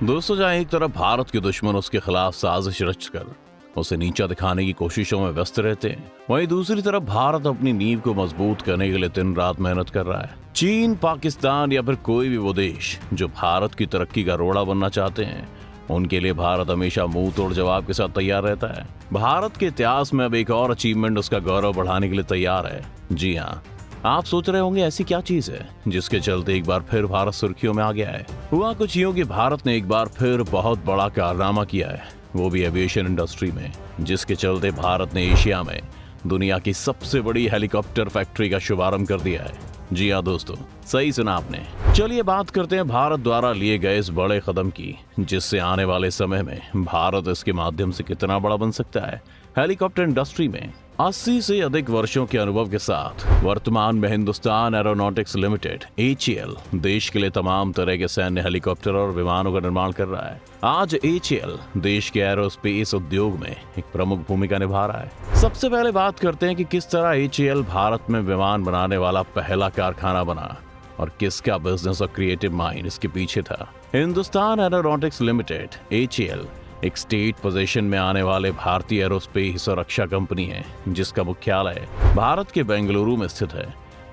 दोस्तों, जहाँ एक तरफ भारत के दुश्मन उसके खिलाफ साजिश रचकर उसे नीचा दिखाने की कोशिशों में व्यस्त रहते हैं, वहीं दूसरी तरफ भारत अपनी नींव को मजबूत करने के लिए दिन रात मेहनत कर रहा है। चीन, पाकिस्तान या फिर कोई भी वो देश जो भारत की तरक्की का रोड़ा बनना चाहते हैं, उनके लिए भारत हमेशा मुंह तोड़ जवाब के साथ तैयार रहता है। भारत के इतिहास में अब एक और अचीवमेंट उसका गौरव बढ़ाने के लिए तैयार है। जी हाँ, आप सोच रहे होंगे ऐसी क्या चीज है जिसके चलते एक बार फिर भारत सुर्खियों में आ गया है। हुआ कुछ यूं कि भारत ने एक बार फिर बहुत बड़ा कारनामा किया है, वो भी एविएशन इंडस्ट्री में, जिसके चलते भारत ने एशिया में दुनिया की सबसे बड़ी हेलीकॉप्टर फैक्ट्री का शुभारंभ कर दिया है। जी हाँ दोस्तों, सही सुना आपने। चलिए बात करते हैं भारत द्वारा लिए गए इस बड़े कदम की, जिससे आने वाले समय में भारत इसके माध्यम से कितना बड़ा बन सकता है। हेलीकॉप्टर इंडस्ट्री में 80 से अधिक वर्षों के अनुभव के साथ वर्तमान में हिंदुस्तान एरोनॉटिक्स लिमिटेड (HAL) देश के लिए तमाम तरह के सैन्य हेलीकॉप्टर और विमानों का निर्माण कर रहा है। आज HAL देश के एरोस्पेस उद्योग में एक प्रमुख भूमिका निभा रहा है। सबसे पहले बात करते हैं कि किस तरह HAL भारत में विमान बनाने वाला पहला कारखाना बना और किसका बिजनेस और क्रिएटिव माइंड इसके पीछे था। हिंदुस्तान एरोनॉटिक्स लिमिटेड (HAL) एक स्टेट पोजीशन में आने वाले भारतीय एरोस्पेस और रक्षा कंपनी है, जिसका मुख्यालय भारत के बेंगलुरु में स्थित है।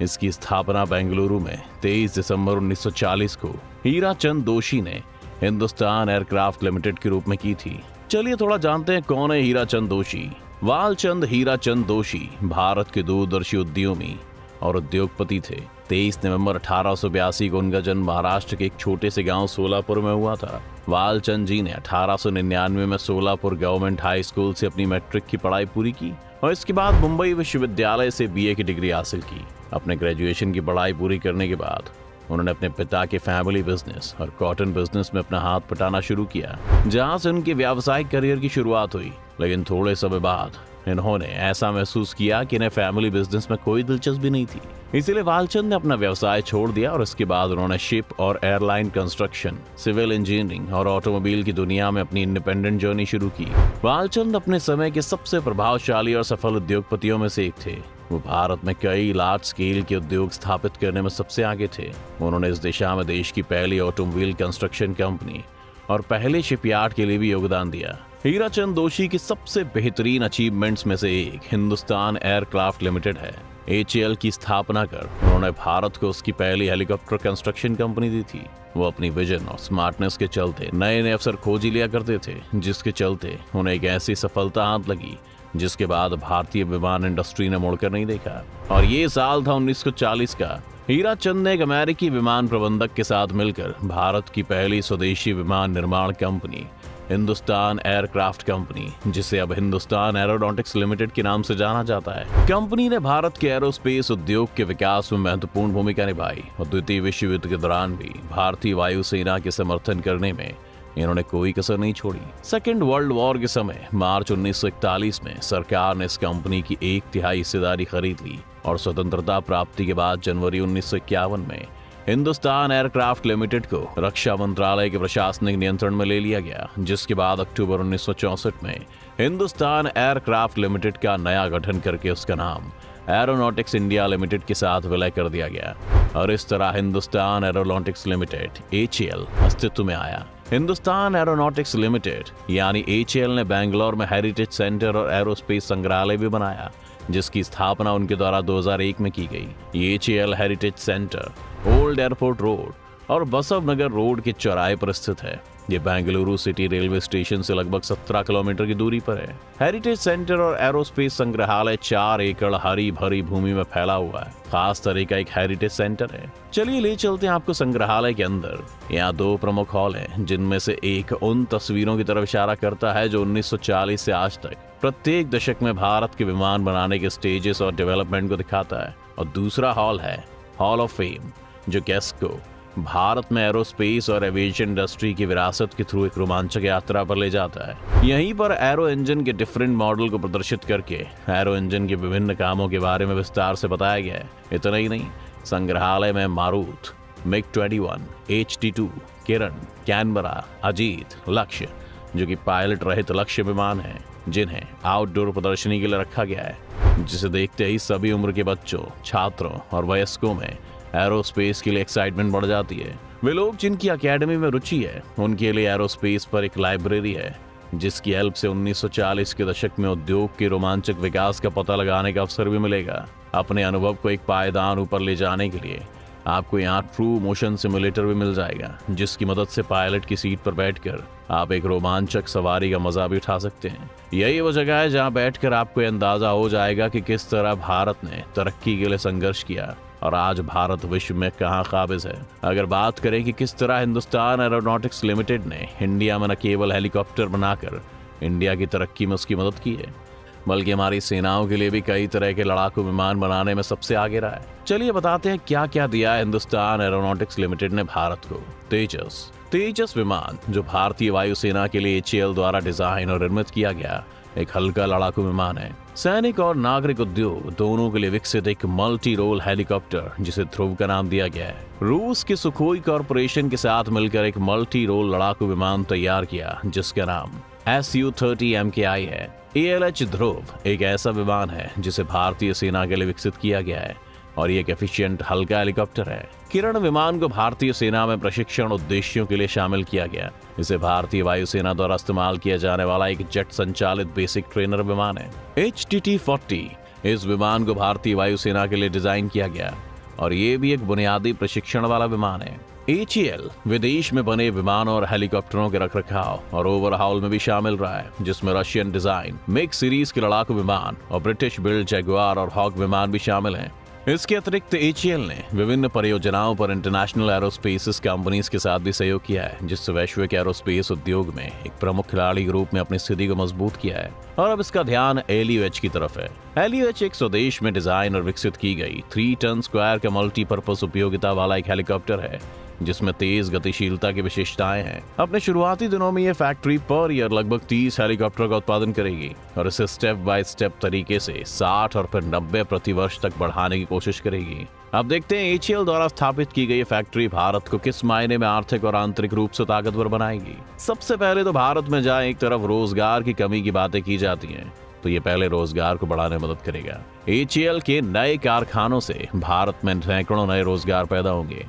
इसकी स्थापना बेंगलुरु में 23 दिसंबर 1940 को हीरा चंद दोषी ने हिंदुस्तान एयरक्राफ्ट लिमिटेड के रूप में की थी। चलिए थोड़ा जानते हैं कौन है हीरा चंद दोषी। वालचंद हीरा चंद दोषी भारत के दूरदर्शी उद्यमी और उद्योगपति थे। 23 नवंबर 1882 को उनका जन्म महाराष्ट्र के एक छोटे से गांव सोलापुर में हुआ था। वालचंद जी ने 1899 में सोलापुर गवर्नमेंट हाई स्कूल से अपनी मैट्रिक की पढ़ाई पूरी की और इसके बाद मुंबई विश्वविद्यालय से BA की डिग्री हासिल की। अपने ग्रेजुएशन की पढ़ाई पूरी करने के बाद उन्होंने अपने पिता के फैमिली बिजनेस और कॉटन बिजनेस में अपना हाथ पटाना शुरू किया, जहां से उनके व्यावसायिक करियर की शुरुआत हुई। लेकिन थोड़े समय बाद इन्होंने ऐसा महसूस किया कि इन्हें फैमिली बिजनेस में कोई दिलचस्पी नहीं थी, इसीलिए वालचंद ने अपना व्यवसाय छोड़ दिया और इसके बाद उन्होंने शिप और एयरलाइन कंस्ट्रक्शन, सिविल इंजीनियरिंग और ऑटोमोबाइल की दुनिया में अपनी इंडिपेंडेंट जर्नी शुरू की। वालचंद अपने समय के सबसे प्रभावशाली और सफल उद्योगपतियों में से एक थे। वो भारत में कई लार्ज स्केल के उद्योग स्थापित करने में सबसे आगे थे। उन्होंने इस दिशा में देश की पहली ऑटोमोबाइल कंस्ट्रक्शन कंपनी और पहले शिपयार्ड के लिए भी योगदान दिया। हीरा चंद दोषी की सबसे बेहतरीन अचीवमेंट्स में से एक हिंदुस्तान एयरक्राफ्ट लिमिटेड है। HAL की स्थापना कर उन्होंने भारत को उसकी पहली हेलीकॉप्टर कंस्ट्रक्शन कंपनी दी थी। वो अपनी विजन और स्मार्टनेस के चलते नए नए अवसर खोज लिया करते थे, जिसके चलते उन्हें एक ऐसी सफलता हाथ लगी जिसके बाद भारतीय विमान इंडस्ट्री ने मुड़कर नहीं देखा। और ये साल था 1940 का। हीरा चंद ने एक अमेरिकी विमान प्रबंधक के साथ मिलकर भारत की पहली स्वदेशी विमान निर्माण कंपनी हिंदुस्तान एयरक्राफ्ट कंपनी, जिसे अब हिंदुस्तान एरोनॉटिक्स लिमिटेड के नाम से जाना जाता है। कंपनी ने भारत के एरोस्पेस उद्योग के विकास में महत्वपूर्ण भूमिका निभाई और द्वितीय विश्व युद्ध के दौरान भी भारतीय वायुसेना के समर्थन करने में इन्होंने कोई कसर नहीं छोड़ी। सेकेंड वर्ल्ड वॉर के समय मार्च 1941 में सरकार ने इस कंपनी की 1/3 हिस्सेदारी खरीद ली और स्वतंत्रता प्राप्ति के बाद जनवरी 1951 में हिंदुस्तान एयरक्राफ्ट लिमिटेड को रक्षा मंत्रालय के प्रशासनिक नियंत्रण में ले लिया गया, जिसके बाद अक्टूबर 1964 में हिंदुस्तान एयरक्राफ्ट लिमिटेड का नया गठन करके उसका नाम एरोनॉटिक्स इंडिया लिमिटेड के साथ विलय कर दिया गया और इस तरह हिंदुस्तान एरोनॉटिक्स लिमिटेड (HAL) अस्तित्व में आया। हिंदुस्तान एरोनॉटिक्स लिमिटेड यानी HAL ने बेंगलोर में हेरिटेज सेंटर और एरोस्पेस संग्रहालय भी बनाया, जिसकी स्थापना उनके द्वारा 2001 में की गई। ये HAL heritage centre old airport road और बसव नगर रोड के चौराहे पर स्थित है। ये बेंगलुरु सिटी रेलवे स्टेशन से लगभग 17 किलोमीटर की दूरी पर है। हेरिटेज सेंटर और एरोस्पेस संग्रहालय 4 एकड़ हरी भरी भूमि में फैला हुआ है। खास तरह का एक हेरिटेज सेंटर है। चलिए ले चलते हैं आपको संग्रहालय के अंदर। यहाँ 2 प्रमुख हॉल हैं, जिनमें से एक उन तस्वीरों की तरफ इशारा करता है जो 1940 से आज तक प्रत्येक दशक में भारत के विमान बनाने के स्टेजेस और डेवलपमेंट को दिखाता है, और दूसरा हॉल है हॉल ऑफ फेम, जो गेस्ट को भारत में एरोस्पेस और एविएशन इंडस्ट्री की विरासत के थ्रू एक रोमांचक यात्रा पर ले जाता है। यहीं पर एरो इंजन के डिफरेंट मॉडल को प्रदर्शित करके एरो इंजन के विभिन्न कामों के बारे में विस्तार से बताया गया है। इतना ही नहीं, संग्रहालय में मारुत, MiG-21, HD-2, किरण, कैनबरा, अजीत, लक्ष्य, जो कि पायलट रहित लक्ष्य विमान हैं, जिन्हें आउटडोर प्रदर्शनी के लिए रखा गया है, जिसे देखते ही सभी उम्र के बच्चों, छात्रों और वयस्कों में एरोस्पेस के लिए एक्साइटमेंट बढ़ जाती है। वे लोग जिनकी एकेडमी में रुचि है उनके लिए एरोस्पेस पर एक लाइब्रेरी है, जिसकी हेल्प से 1940 के दशक में उद्योग के रोमांचक विकास का पता लगाने का अवसर भी मिलेगा। अपने अनुभव को एक पायदान ऊपर ले जाने के लिए आपको यहाँ ट्रू मोशन सिमुलेटर भी मिल जाएगा, जिसकी मदद से पायलट की सीट पर बैठकर आप एक रोमांचक सवारी का मजा भी उठा सकते हैं। यही वो जगह है जहाँ बैठकर आपको अंदाजा हो जाएगा कि किस तरह भारत ने तरक्की के लिए संघर्ष किया और आज भारत विश्व में कहाँ काबिज है। अगर बात करें कि किस तरह हिंदुस्तान एरोनॉटिक्स लिमिटेड ने इंडिया में न केवल हेलीकॉप्टर बनाकर इंडिया की तरक्की में उसकी मदद की है, बल्कि हमारी सेनाओं के लिए भी कई तरह के लड़ाकू विमान बनाने में सबसे आगे रहा है। चलिए बताते हैं क्या क्या दिया है हिंदुस्तान एरोनॉटिक्स लिमिटेड ने भारत को। तेजस विमान, जो भारतीय वायुसेना के लिए HAL द्वारा डिजाइन और निर्मित किया गया एक हल्का लड़ाकू विमान है। सैनिक और नागरिक उद्योग दोनों के लिए विकसित एक मल्टी रोल हेलीकॉप्टर, जिसे ध्रुव का नाम दिया गया है। रूस के सुखोई कॉरपोरेशन के साथ मिलकर एक मल्टी रोल लड़ाकू विमान तैयार किया, जिसका नाम Su-30 MKI है। ALH ध्रुव एक ऐसा विमान है जिसे भारतीय सेना के लिए विकसित किया गया है और ये एक एफिशिएंट हल्का हेलीकॉप्टर है। किरण विमान को भारतीय सेना में प्रशिक्षण उद्देश्यों के लिए शामिल किया गया। इसे भारतीय वायुसेना द्वारा इस्तेमाल किया जाने वाला एक जेट संचालित बेसिक ट्रेनर विमान है। HTT-40 इस विमान को भारतीय वायुसेना के लिए डिजाइन किया गया और ये भी एक बुनियादी प्रशिक्षण वाला विमान है। HAL विदेश में बने विमानों और हेलीकॉप्टरों के रखरखाव और ओवरहॉल में भी शामिल रहा है, जिसमें रशियन डिजाइन मिग सीरीज के लड़ाकू विमान और ब्रिटिश बिल्ड जैगुआर और हॉक विमान भी शामिल हैं। इसके अतिरिक्त HAL ने विभिन्न परियोजनाओं पर इंटरनेशनल एरोस्पेस कंपनीज के साथ भी सहयोग किया है, जिससे वैश्विक एरोस्पेस उद्योग में एक प्रमुख खिलाड़ी के रूप में अपनी स्थिति को मजबूत किया है। और अब इसका ध्यान LUH की तरफ है। LUH एक स्वदेश में डिजाइन और विकसित की गई 3 टन स्क्वायर का मल्टीपर्पज उपयोगिता वाला एक हेलीकॉप्टर है, जिसमें तेज गतिशीलता की विशेषताएं हैं। अपने शुरुआती दिनों में यह फैक्ट्री पर ईयर लगभग 30 हेलीकॉप्टर का उत्पादन करेगी और इसे स्टेप बाय स्टेप तरीके से 60 और फिर 90 प्रति वर्ष तक बढ़ाने की कोशिश करेगी। अब देखते हैं HAL द्वारा स्थापित की गई फैक्ट्री भारत को किस मायने में आर्थिक और आंतरिक रूप से ताकतवर बनाएगी। सबसे पहले तो भारत में जहाँ एक तरफ रोजगार की कमी की बातें की जाती हैं, तो ये पहले रोजगार को बढ़ाने में मदद करेगा। HAL के नए कारखानों से भारत में सैकड़ों नए रोजगार पैदा होंगे।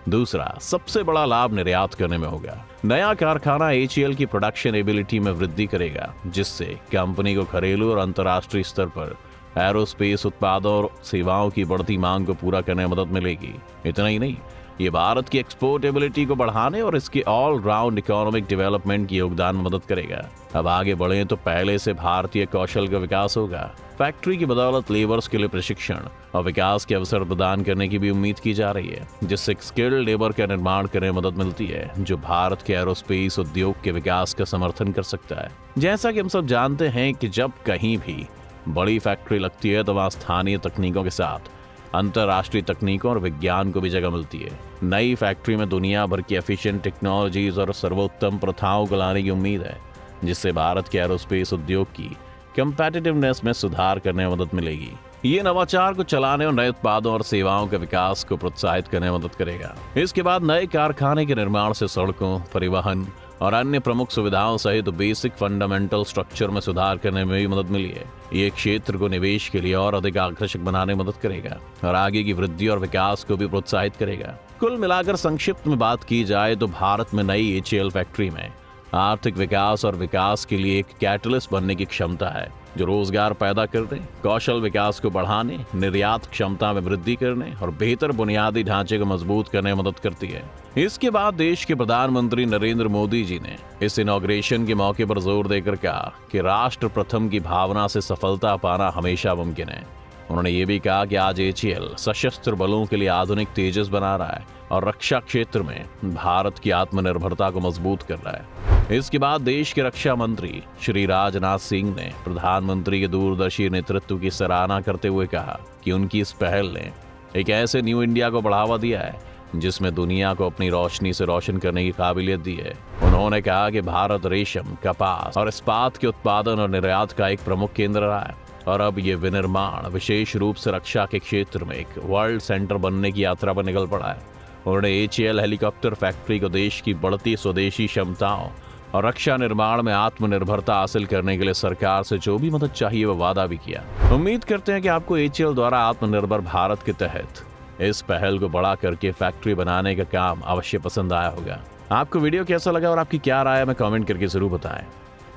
दूसरा सबसे बड़ा लाभ निर्यात करने में होगा। नया कारखाना HAL की प्रोडक्शन एबिलिटी में वृद्धि करेगा, जिससे कंपनी को घरेलू और अंतर्राष्ट्रीय स्तर पर एरोस्पेस उत्पादों और सेवाओं की बढ़ती मांग को पूरा करने में मदद मिलेगी। इतना ही नहीं, ये भारत की एक्सपोर्ट एबिलिटी को बढ़ाने और इसके ऑल राउंड इकोनॉमिक डेवलपमेंट की योगदान में मदद करेगा। अब आगे बढ़े तो पहले से भारतीय कौशल का विकास होगा। फैक्ट्री की बदौलत लेबर्स के लिए प्रशिक्षण और विकास के अवसर प्रदान करने की भी उम्मीद की जा रही है, जिससे स्किल्ड लेबर का निर्माण करने में मदद मिलती है, जो भारत के एरोस्पेस उद्योग के विकास का समर्थन कर सकता है। जैसा कि हम सब जानते हैं कि जब कहीं भी बड़ी फैक्ट्री लगती है तो वहाँ स्थानीय तकनीकों के साथ अंतर्राष्ट्रीय तकनीकों और विज्ञान को भी जगह मिलती है। नई फैक्ट्री में दुनिया भर की एफिशिएंट टेक्नोलॉजीज और सर्वोत्तम प्रथाओं को लाने की उम्मीद है, जिससे भारत के एरोस्पेस उद्योग की कंपेटिटिवनेस में सुधार करने में मदद मिलेगी। ये नवाचार को चलाने और नए उत्पादों और सेवाओं के विकास को प्रोत्साहित करने में मदद करेगा। इसके बाद नए कारखाने के निर्माण से सड़कों, परिवहन और अन्य प्रमुख सुविधाओं सहित बेसिक फंडामेंटल स्ट्रक्चर में सुधार करने में भी मदद मिली है। ये क्षेत्र को निवेश के लिए और अधिक आकर्षक बनाने में मदद करेगा और आगे की वृद्धि और विकास को भी प्रोत्साहित करेगा। कुल मिलाकर संक्षिप्त में बात की जाए तो भारत में नई HAL फैक्ट्री में आर्थिक विकास और विकास के लिए एक कैटलिस्ट बनने की क्षमता है, जो रोजगार पैदा करने, कौशल विकास को बढ़ाने, निर्यात क्षमता में वृद्धि करने और बेहतर बुनियादी ढांचे को मजबूत करने में मदद करती है। इसके बाद देश के प्रधानमंत्री नरेंद्र मोदी जी ने इस इनॉग्रेशन के मौके पर जोर देकर कहा कि राष्ट्र प्रथम की भावना से सफलता पाना हमेशा मुमकिन है। उन्होंने ये भी कहा कि आज HAL सशस्त्र बलों के लिए आधुनिक तेजस बना रहा है और रक्षा क्षेत्र में भारत की आत्मनिर्भरता को मजबूत कर रहा है। इसके बाद देश के रक्षा मंत्री श्री राजनाथ सिंह ने प्रधानमंत्री के दूरदर्शी नेतृत्व की सराहना करते हुए कहा कि उनकी इस पहल ने एक ऐसे न्यू इंडिया को बढ़ावा दिया है जिसमें दुनिया को अपनी रोशनी से रोशन करने की काबिलियत दी है। उन्होंने कहा कि भारत रेशम, कपास और इस्पात के उत्पादन और निर्यात का एक प्रमुख केंद्र रहा है और अब ये विनिर्माण विशेष रूप से रक्षा के क्षेत्र में एक वर्ल्ड सेंटर बनने की यात्रा पर निकल पड़ा है। उन्होंने HAL हेलीकॉप्टर फैक्ट्री को देश की बढ़ती स्वदेशी क्षमताओं और रक्षा निर्माण में आत्मनिर्भरता हासिल करने के लिए सरकार से जो भी मदद चाहिए वह वादा भी किया। उम्मीद करते हैं कि आपको HAL द्वारा आत्मनिर्भर भारत के तहत इस पहल को बड़ा करके फैक्ट्री बनाने का काम अवश्य पसंद आया होगा। आपको वीडियो कैसा लगा और आपकी क्या राय है, हमें कमेंट करके जरूर बताएं।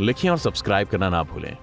लिखें और सब्सक्राइब करना ना भूलें।